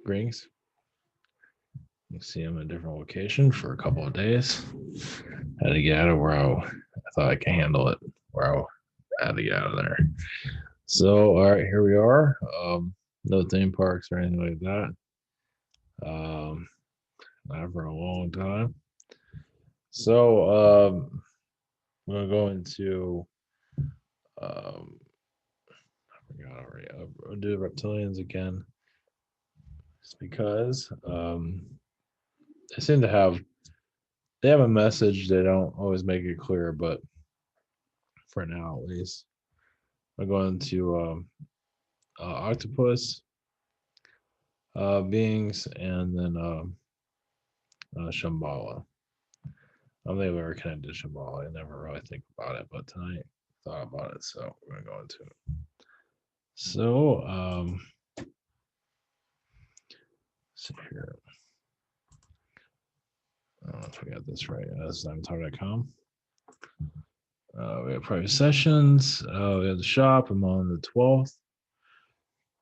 Greetings. You see I'm in a different location for a couple of days. Had to get out of where I thought I could handle it, where I had to get out of there. So, all right, here we are. No theme parks or anything like that. Not for a long time. So, I'm going to go into, I forgot already. I'll do the reptilians again. Just because they seem to have, they have a message. They don't always make it clear, but for now at least, I'm going to Octopus beings and then Shambala. I don't think I've ever connected to Shambhala. I never really think about it, but tonight I thought about it, so we're gonna go into it. So, let's see here. I don't know if we got this right. That's avatar.com. We have private sessions. We have the shop. I'm on the 12th.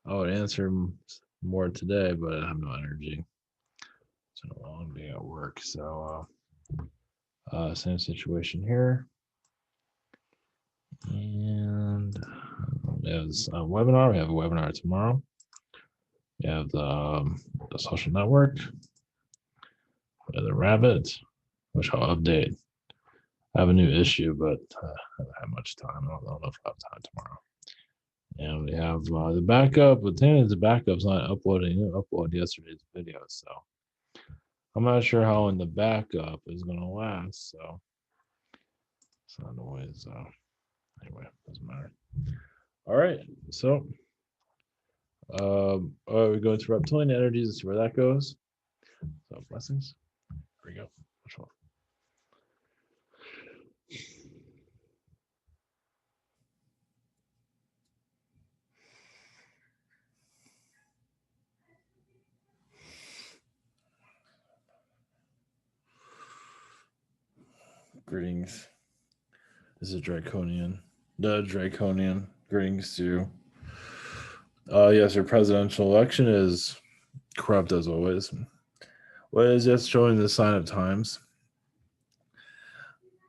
I would answer more today, but I have no energy. So I'm being at work. So same situation here. And there's a webinar. We have a webinar tomorrow. We have the social network. We have the rabbit, which I'll update. I have a new issue, but I haven't had much time. I don't know if I'll have time tomorrow. And we have the backup. But the backup's not uploading. It uploaded yesterday's video, so I'm not sure how long the backup is going to last. So it's not always. Anyway, doesn't matter. All right, so we go into reptilian energies and see where that goes. So blessings. Here we go. Greetings. This is Draconian. The Draconian. Greetings to. Yes, your presidential election is corrupt as always. What is just showing the sign of times?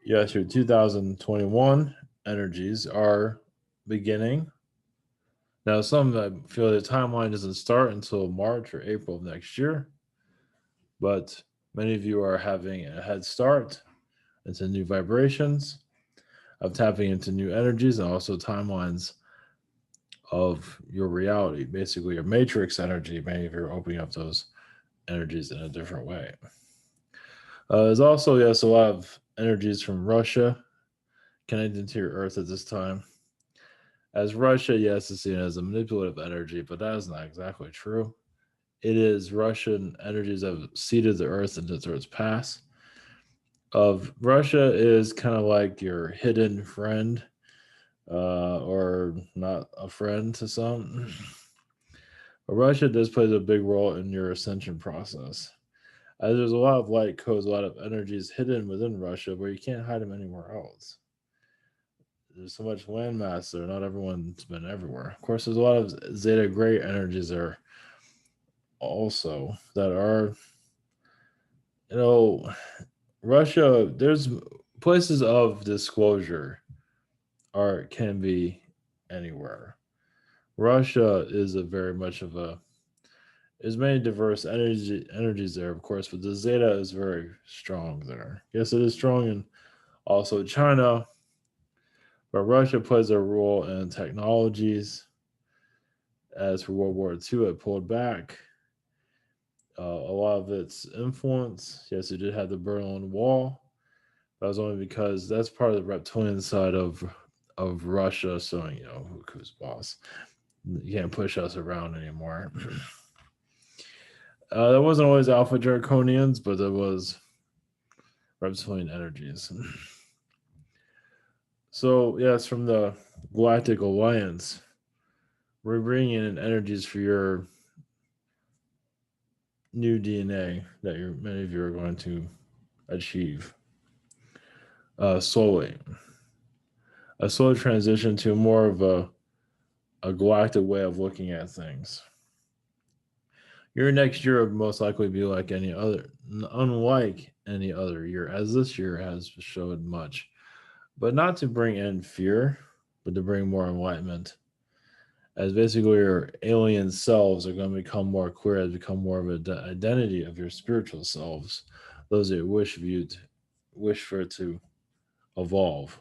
Yes, your 2021 energies are beginning. Now, some feel the timeline doesn't start until March or April of next year, but many of you are having a head start into new vibrations, of tapping into new energies, and also timelines of your reality, basically your matrix energy. Many of you are opening up those energies in a different way. There's also, yes, a lot of energies from Russia connected to your Earth at this time. As Russia, yes, is seen as a manipulative energy, but that is not exactly true. It is Russian energies that have seeded the Earth into its past. Of Russia is kind of like your hidden friend, or not a friend to some. But Russia does play a big role in your ascension process. As there's a lot of light codes, a lot of energies hidden within Russia where you can't hide them anywhere else. There's so much landmass there, not everyone's been everywhere. Of course, there's a lot of Zeta Gray energies there also that are, Russia, there's places of disclosure can be anywhere. Russia is a very much of a, there's many diverse energies there, of course, but the Zeta is very strong there. Yes, it is strong in also China, but Russia plays a role in technologies. As for World War II, it pulled back a lot of its influence. Yes, it did have the Berlin Wall. That was only because that's part of the reptilian side of Russia. So who's boss? You can't push us around anymore. There wasn't always Alpha Draconians, but there was reptilian energies. So yes, from the Galactic Alliance, we're bringing in energies for your new DNA that many of you are going to achieve. Slowly. A slow transition to more of a galactic way of looking at things. Your next year would most likely be like any other, unlike any other year, as this year has showed much, but not to bring in fear, but to bring more enlightenment. As basically your alien selves are going to become more clear, as become more of an identity of your spiritual selves, those that wish for it to evolve.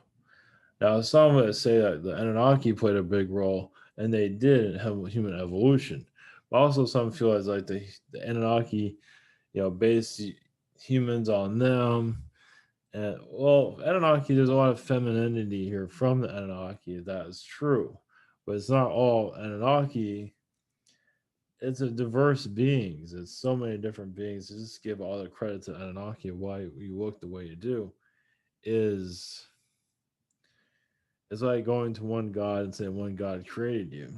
Now, some would say that the Anunnaki played a big role, and they did in human evolution. But also, some feel as like the Anunnaki, based humans on them. And well, Anunnaki, there's a lot of femininity here from the Anunnaki. That is true, but it's not all Anunnaki. It's a diverse beings. It's so many different beings. To just give all the credit to Anunnaki, why you look the way you do, is it's like going to one God and saying one God created you.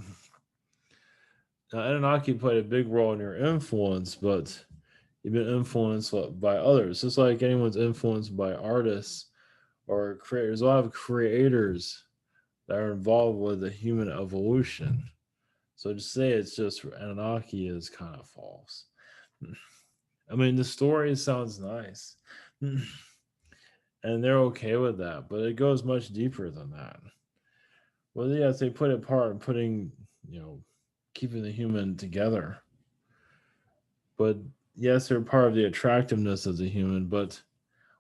Now, Anunnaki played a big role in your influence, but you've been influenced by others. Just like anyone's influenced by artists or creators. A lot of creators that are involved with the human evolution. So to say it's just for Anunnaki is kind of false. I mean, the story sounds nice. And they're okay with that, but it goes much deeper than that. Well, yes, they put it part in putting, keeping the human together. But yes, they're part of the attractiveness of the human, but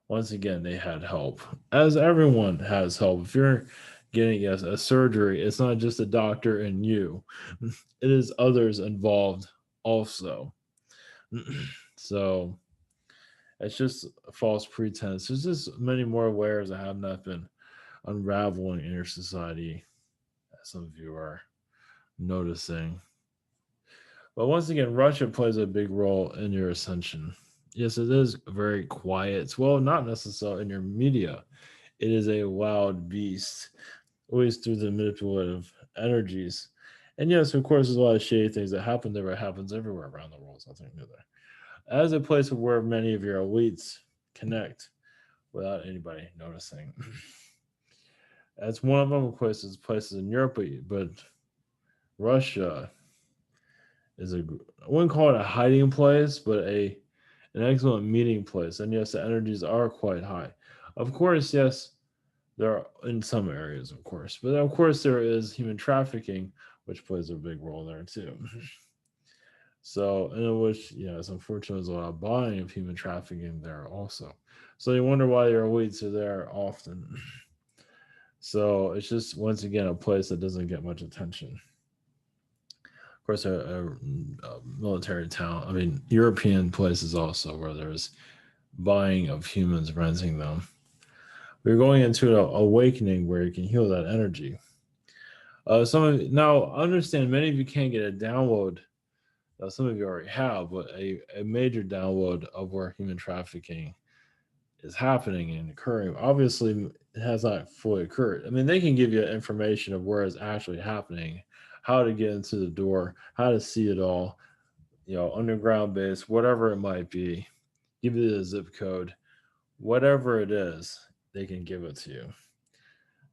once again, they had help. As everyone has help. If you're getting a surgery, it's not just a doctor and you, it is others involved also. So it's just a false pretense. There's just many more layers that have not been unraveling in your society, as some of you are noticing. But once again, Russia plays a big role in your ascension. Yes, it is very quiet. Well, not necessarily in your media. It is a wild beast, always through the manipulative energies. And yes, of course, there's a lot of shady things that happen there. It happens everywhere around the world. Something new there. As a place where many of your elites connect without anybody noticing. That's one of them, of course, is places in Europe, but Russia is I wouldn't call it a hiding place, but an excellent meeting place. And yes, the energies are quite high. Of course, yes, there are in some areas, of course, but of course there is human trafficking, which plays a big role there too. So, in which, yes, unfortunately, there's a lot of buying of human trafficking there also. So you wonder why your elites are there often. So it's just once again a place that doesn't get much attention. Of course, a military town. I mean, European places also where there's buying of humans, renting them. We're going into an awakening where you can heal that energy. Now understand many of you can't get a download. Some of you already have, but a major download of where human trafficking is happening and occurring. Obviously, it has not fully occurred. I mean, they can give you information of where it's actually happening, how to get into the door, how to see it all, underground base, whatever it might be. Give you the zip code, whatever it is, they can give it to you.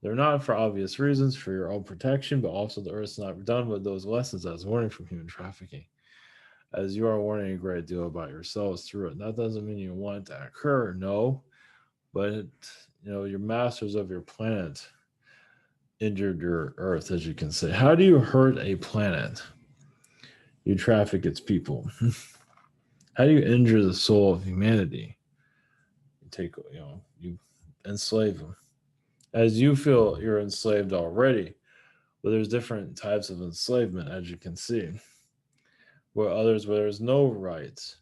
They're not for obvious reasons, for your own protection, but also the Earth's not done with those lessons as learning from human trafficking, as you are learning a great deal about yourselves through it. That doesn't mean you want it to occur, no, but your masters of your planet injured your Earth, as you can say. How do you hurt a planet? You traffic its people. How do you injure the soul of humanity? You enslave them. As you feel you're enslaved already, but there's different types of enslavement, as you can see. Where there's no rights.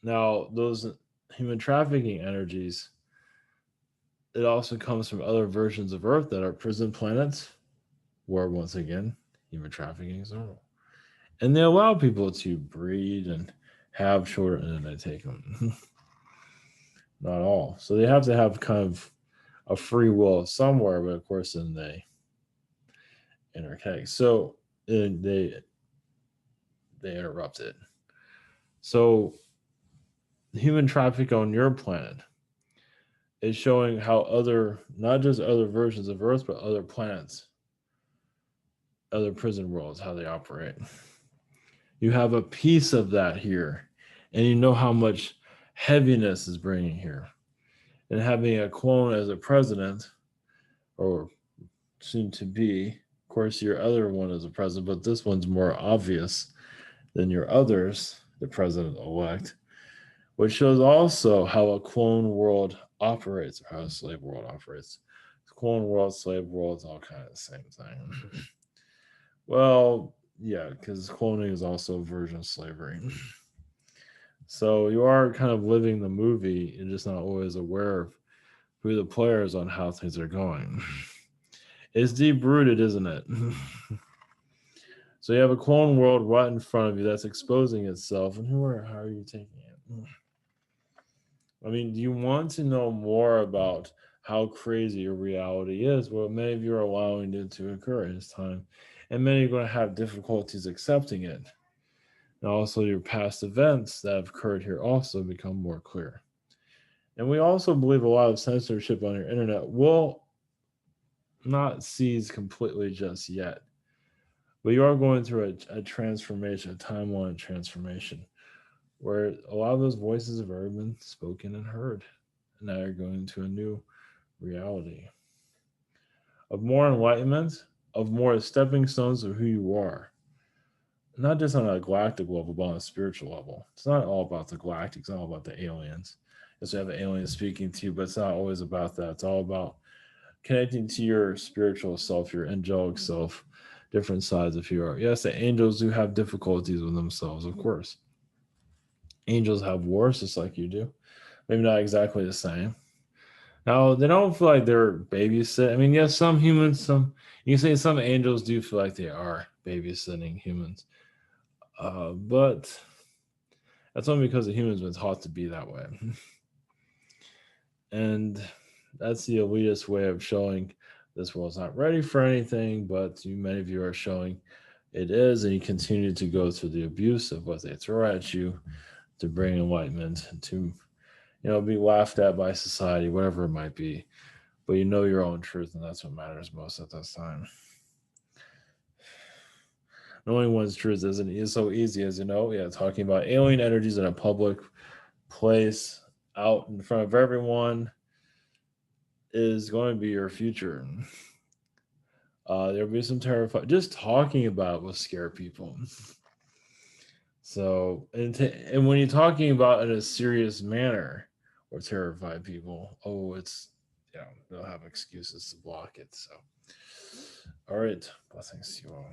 Now, those human trafficking energies, it also comes from other versions of Earth that are prison planets, where once again, human trafficking is normal. And they allow people to breed and have children and then they take them. Not all. So they have to have kind of a free will somewhere, but of course then they interconnect. So they interrupt it. So human traffic on your planet is showing how not just other versions of Earth, but other planets, other prison worlds, how they operate. You have a piece of that here, and you know how much heaviness is bringing here. And having a clone as a president, or soon to be, of course, your other one is a president, but this one's more obvious than your others, the president elect, which shows also how a clone world operates, or how a slave world operates. Clone world, slave world, it's all kind of the same thing. Well, yeah, because cloning is also a version of slavery. So you are kind of living the movie, you're just not always aware of who the players on how things are going. It's deep rooted, isn't it? So you have a clone world right in front of you that's exposing itself, and how are you taking it? I mean, do you want to know more about how crazy your reality is? Well, many of you are allowing it to occur in this time, and many are going to have difficulties accepting it. And also, your past events that have occurred here also become more clear. And we also believe a lot of censorship on your internet will not cease completely just yet. But you are going through a transformation, a timeline transformation, where a lot of those voices have already been spoken and heard. And now you're going to a new reality of more enlightenment, of more stepping stones of who you are. Not just on a galactic level, but on a spiritual level. It's not all about the galactic, it's not all about the aliens. Yes, you have aliens speaking to you, but it's not always about that. It's all about connecting to your spiritual self, your angelic self, different sides of who you are. Yes, the angels do have difficulties with themselves, of course. Angels have wars just like you do. Maybe not exactly the same. Now, they don't feel like they're babysit. I mean, yes, some humans, some you can say some angels do feel like they are babysitting humans. But that's only because the humans been taught to be that way. And that's the elitist way of showing this world's not ready for anything, but many of you are showing it is, and you continue to go through the abuse of what they throw at you to bring enlightenment, to be laughed at by society, whatever it might be. But you know your own truth, and that's what matters most at this time. Knowing one's truth isn't so easy as yeah, talking about alien energies in a public place out in front of everyone is going to be your future. There'll be some terrifying. Just talking about it will scare people. So, and when you're talking about it in a serious manner or terrify people, it's they'll have excuses to block it. So, all right, blessings to you all.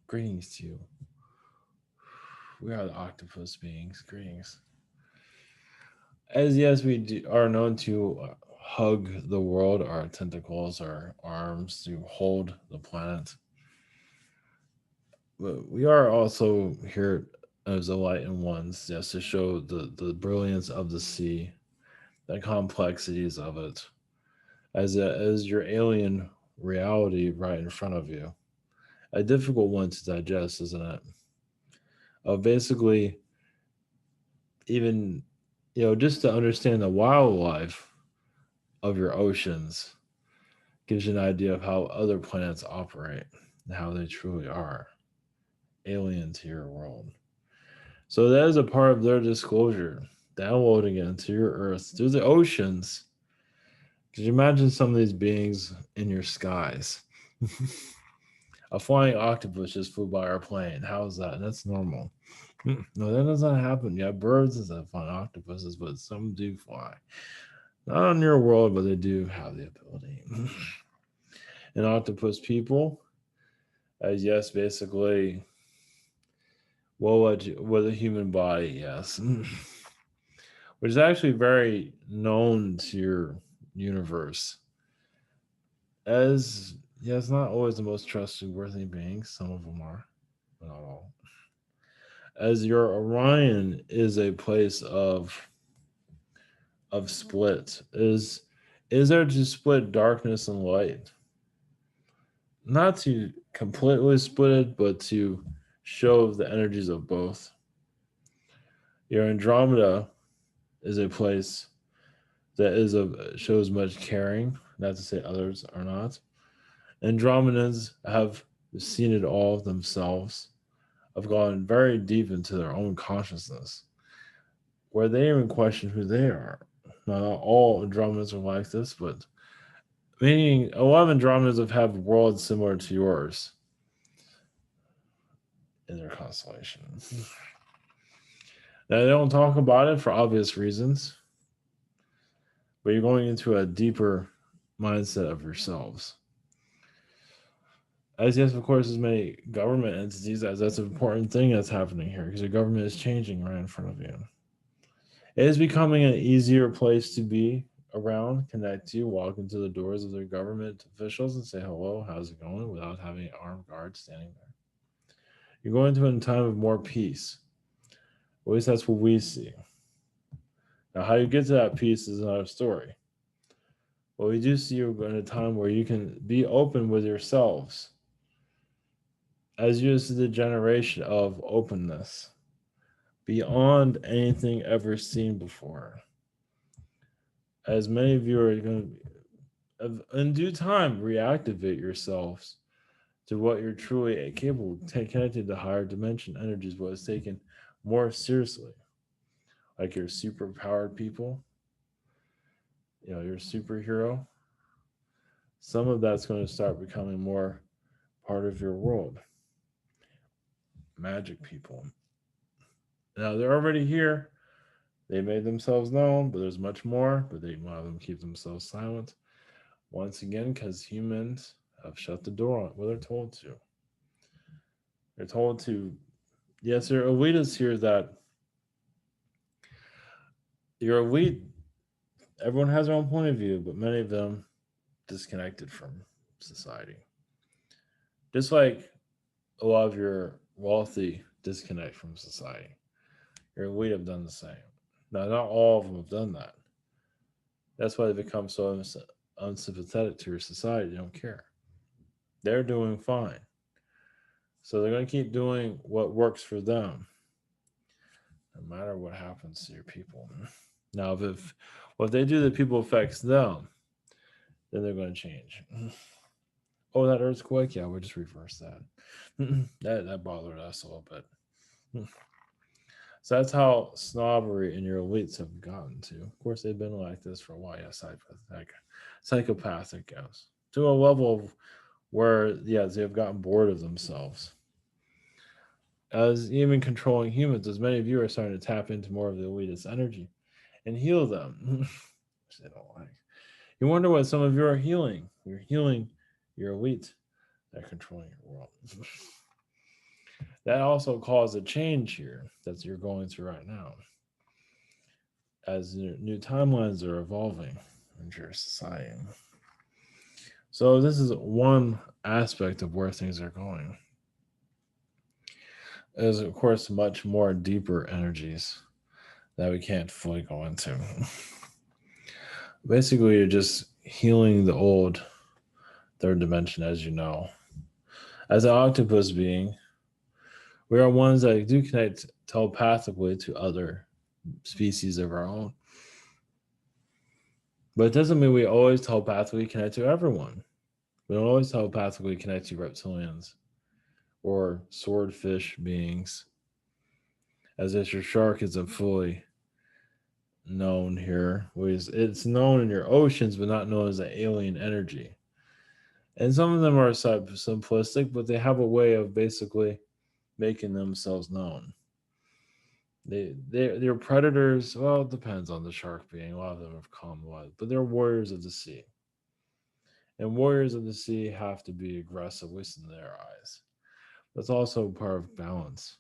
Greetings to you. We are the octopus beings. Greetings. As yes, are known to hug the world, our tentacles, our arms to hold the planet. But we are also here as the light and ones, just to show the brilliance of the sea, the complexities of it, as your alien reality right in front of you. A difficult one to digest, isn't it? Basically, even just to understand the wildlife of your oceans gives you an idea of how other planets operate and how they truly are alien to your world. So that is a part of their disclosure, downloading it into your Earth through the oceans. Could you imagine some of these beings in your skies? A flying octopus just flew by our plane. How is that? That's normal. No, that doesn't happen. Yeah, birds that fly octopuses, but some do fly. Not on your world, but they do have the ability. And octopus people, as yes, basically, with a human body, yes, which is actually very known to your universe. As yes, not always the most trustworthy beings. Some of them are, but not all. As your Orion is a place of split, is is there to split darkness and light? Not to completely split it, but to show the energies of both. Your Andromeda is a place that shows much caring, not to say others are not. Andromedans have seen it all themselves, have gone very deep into their own consciousness, where they even question who they are. Now, not all Andromedans are like this, but meaning a lot of Andromedans have worlds similar to yours in their constellation. Now, they don't talk about it for obvious reasons, but you're going into a deeper mindset of yourselves. As yes, of course, as many government entities, as that's an important thing that's happening here because the government is changing right in front of you. It is becoming an easier place to be around, connect to, walk into the doors of their government officials and say hello, how's it going, without having an armed guard standing there. You're going to a time of more peace. At least that's what we see. Now, how you get to that peace is another story. But we do see you in a time where you can be open with yourselves. As you see the generation of openness beyond anything ever seen before. As many of you are going to, in due time, reactivate yourselves to what you're truly capable of, connected to higher dimension energies, what is taken more seriously. Like your superpowered people, your superhero. Some of that's going to start becoming more part of your world. Magic people. Now they're already here. They made themselves known, but there's much more. But a lot of them keep themselves silent. Once again, because humans have shut the door on what they're told to. They're told to, yes, there are elites here that you're elite. Everyone has their own point of view, but many of them disconnected from society. Just like a lot of your wealthy disconnect from society. Your elite have done the same. Now, not all of them have done that. That's why they become so unsympathetic to your society. They don't care. They're doing fine. So they're going to keep doing what works for them, no matter what happens to your people. Now, if what they do to people affects them, then they're going to change. Oh, that earthquake? Yeah, we'll just reverse that. that bothered us a little bit. So that's how snobbery and your elites have gotten to. Of course, they've been like this for a while. Yeah, psychopathic goes to a level of where, yes, they have gotten bored of themselves. As even controlling humans, as many of you are starting to tap into more of the elitist energy and heal them, which they don't like. You wonder what some of you are healing. You're healing your elite that are controlling your world. That also caused a change here that you're going through right now as new timelines are evolving in your society. So this is one aspect of where things are going. There's, of course, much more deeper energies that we can't fully go into. Basically, you're just healing the old third dimension, as you know. As an octopus being, we are ones that do connect telepathically to other species of our own. But it doesn't mean we always telepathically connect to everyone. We don't always telepathically connect to reptilians or swordfish beings, as if your shark isn't fully known here. It's known in your oceans, but not known as an alien energy. And some of them are simplistic, but they have a way of basically making themselves known. They're predators. Well, it depends on the shark being. A lot of them have calm blood, but they're warriors of the sea. And warriors of the sea have to be aggressive, at least in their eyes. That's also part of balance.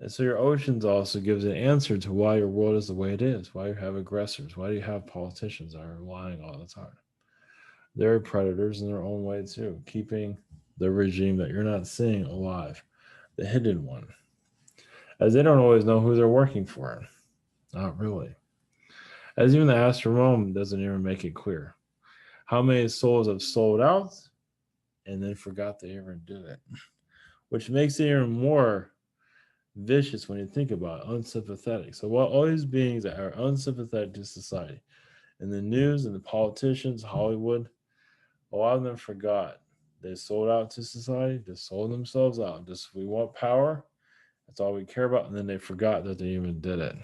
And so your oceans also gives an answer to why your world is the way it is, why you have aggressors, why do you have politicians that are lying all the time. They're predators in their own way too, keeping the regime that you're not seeing alive, the hidden one. As they don't always know who they're working for. Not really. As even the astronome doesn't even make it clear. How many souls have sold out and then forgot they ever did it? Which makes it even more vicious when you think about it, unsympathetic. So while all these beings that are unsympathetic to society, in the news and the politicians, Hollywood, a lot of them forgot. They sold out to society, they sold themselves out. Just we want power, that's all we care about, and then they forgot that they even did it.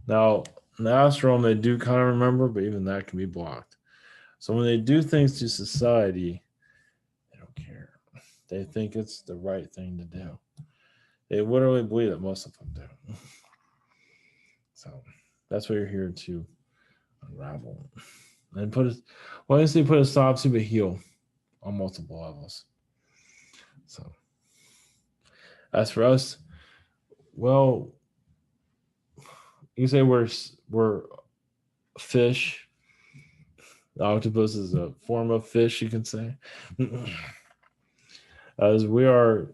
Now, in the astral, they do kind of remember, but even that can be blocked. So when they do things to society, they don't care. They think it's the right thing to do. They literally believe that most of them do. So that's what you're here to unravel and put it. Well, honestly, put a stop to, but heal on multiple levels. So as for us, well, you say we're fish. The octopus is a form of fish, you can say. As we are,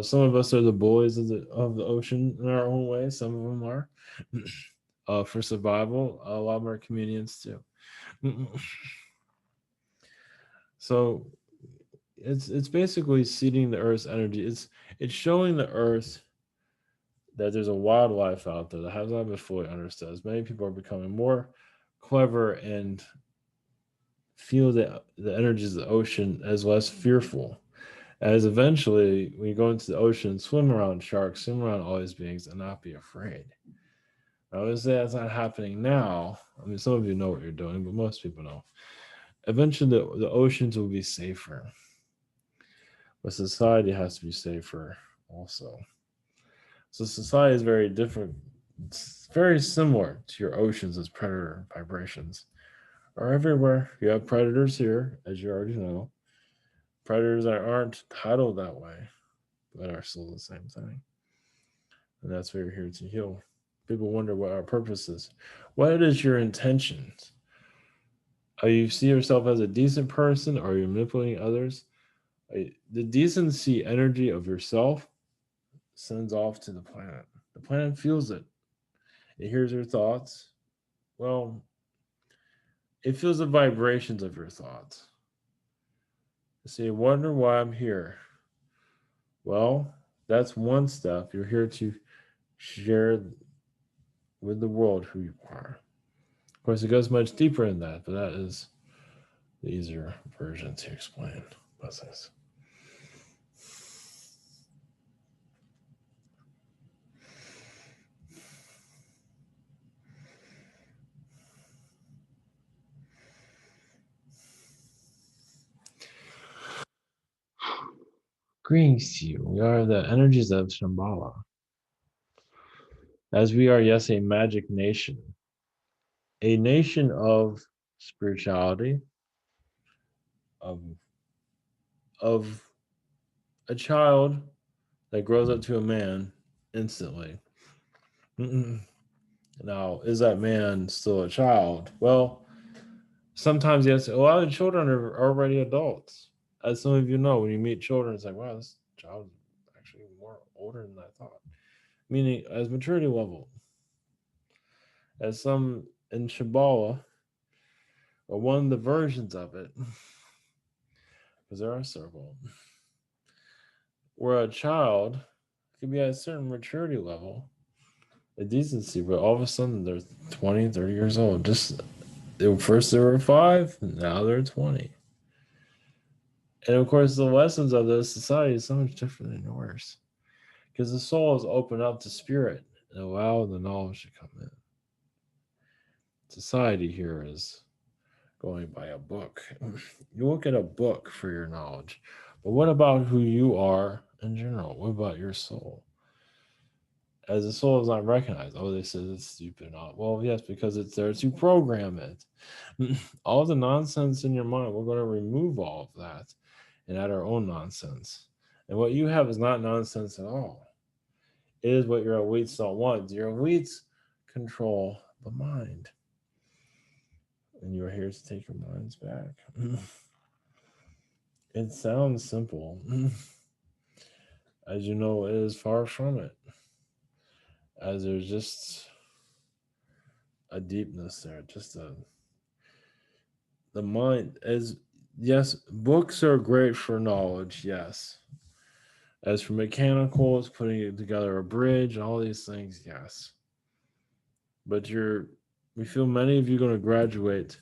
some of us are the boys of the ocean in our own way. Some of them are. For survival, a lot of them are comedians too. So it's basically seeding the Earth's energy. It's showing the Earth that there's a wildlife out there that has not been fully understood. As many people are becoming more clever and feel the energies of the ocean as less fearful. As eventually we go into the ocean, swim around sharks, swim around all these beings, and not be afraid. I would say that's not happening now. I mean, some of you know what you're doing, but most people don't. Eventually, the oceans will be safer, but society has to be safer also. So society is very different. It's very similar to your oceans as predator vibrations are everywhere. You have predators here, as you already know. Predators that aren't titled that way, but are still the same thing. And that's why you're here to heal. People wonder what our purpose is. What is your intentions? Are you see yourself as a decent person? Or are you manipulating others? The decency energy of yourself sends off to the planet. The planet feels it. It hears your thoughts. Well, it feels the vibrations of your thoughts. So you wonder why I'm here. Well, that's one step. You're here to share with the world who you are. Of course, it goes much deeper in that, but that is the easier version to explain. What's this? Greetings to you. We are the energies of Shambala. As we are, yes, a magic nation, a nation of spirituality, of, of a child that grows up to a man instantly. Now, is that man still a child? Well, sometimes yes. A lot of children are already adults. As some of you know, when you meet children, it's like, wow, this child is actually more older than I thought. Meaning, as maturity level, as some in Shambhala, or one of the versions of it, because there are several, where a child can be at a certain maturity level, a decency, but all of a sudden they're 20, 30 years old. Just first they were 5, now they're 20. And of course, the lessons of this society is so much different than yours. Because the soul is open up to spirit and allow the knowledge to come in. Society here is going by a book. You look at a book for your knowledge. But what about who you are in general? What about your soul? As the soul is not recognized. Oh, they said it's stupid. Not well, yes, because it's there to program it. All the nonsense in your mind, we're going to remove all of that and add our own nonsense. And what you have is not nonsense at all. It is what your elites don't want. Your elites control the mind. And you're here to take your minds back. It sounds simple. As you know, it is far from it. As there's just a deepness there. Just the mind is, yes, books are great for knowledge, yes. As for mechanicals, putting together a bridge, all these things, yes. But we feel many of you are going to graduate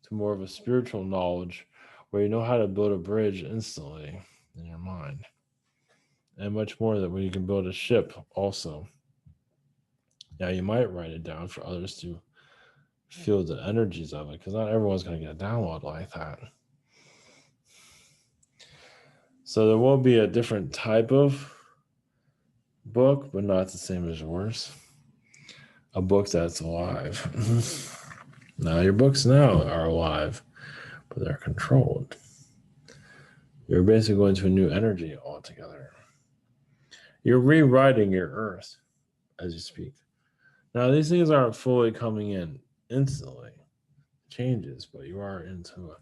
to more of a spiritual knowledge where you know how to build a bridge instantly in your mind. And much more that when you can build a ship also. Now you might write it down for others to feel the energies of it, because not everyone's going to get a download like that. So there will be a different type of book, but not the same as yours. A book that's alive. Now your books now are alive, but they're controlled. You're basically going to a new energy altogether. You're rewriting your earth as you speak. Now these things aren't fully coming in instantly. Changes, but you are into it.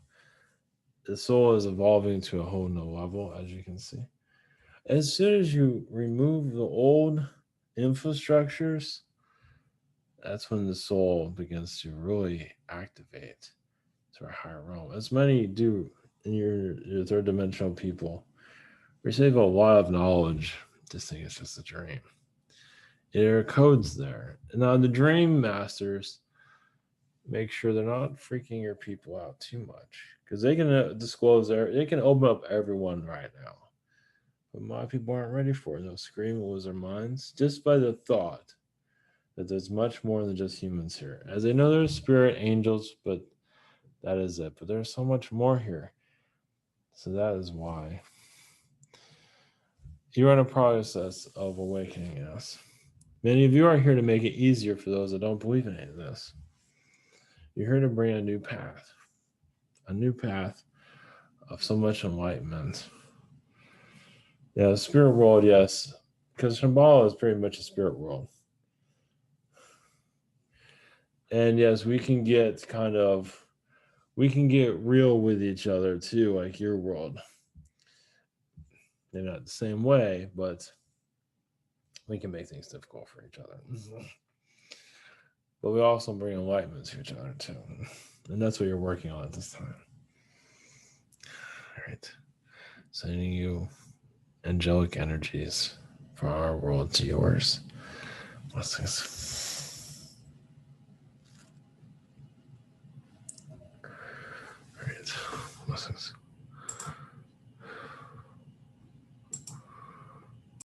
The soul is evolving to a whole new level, as you can see. As soon as you remove the old infrastructures, that's when the soul begins to really activate to a higher realm. As many do in your third dimensional people, receive a lot of knowledge. Just think it's just a dream. There are codes there. Now the dream masters make sure they're not freaking your people out too much, because they can disclose they can open up everyone right now. But a lot of people aren't ready for it. They'll scream and lose their minds just by the thought that there's much more than just humans here. As they know there's spirit angels, but that is it. But there's so much more here. So that is why you're in a process of awakening us. Many of you are here to make it easier for those that don't believe in any of this. You're here to bring a new path of so much enlightenment. Yeah, the spirit world, yes, because Shambala is pretty much a spirit world. And yes, we can get real with each other too, like your world. They're not the same way, but we can make things difficult for each other. But we also bring enlightenment to each other too. And that's what you're working on at this time. All right. Sending you angelic energies from our world to yours. Blessings. All right. Blessings.